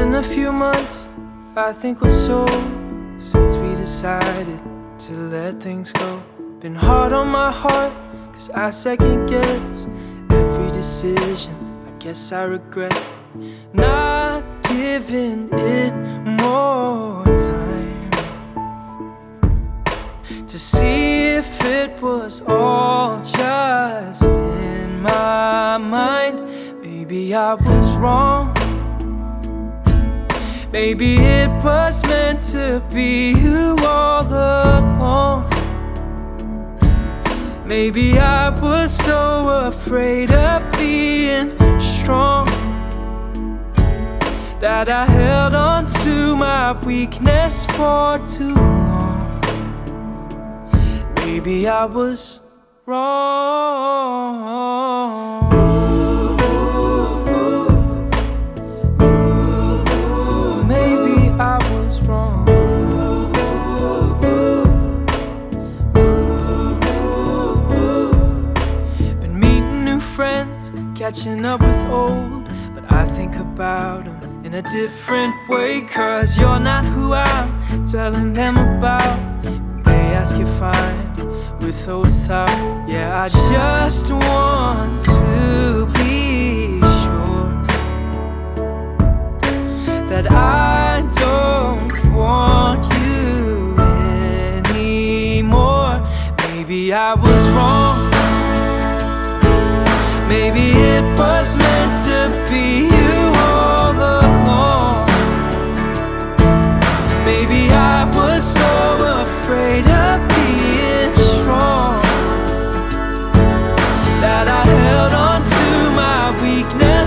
been a few months, I think or so, since we decided to let things go. Been hard on my heart, cause I second guess every decision. I guess I regret not giving it more time to see if it was all just in my mind. Maybe I was wrong. Maybe it was meant to be you all along. Maybe I was so afraid of being strong that I held on to my weakness for too long. Maybe I was wrong. Maybe I was wrong. Been meeting new friends, catching up with old, but I think about them in a different way. Cause you're not who I'm telling them about when they ask if I'm with or without. Yeah, I just want to be sure that I don't want you anymore. Maybe I was wrong. Maybe it was meant to be you all along. Maybe I was so afraid of being strong that I held on to my weakness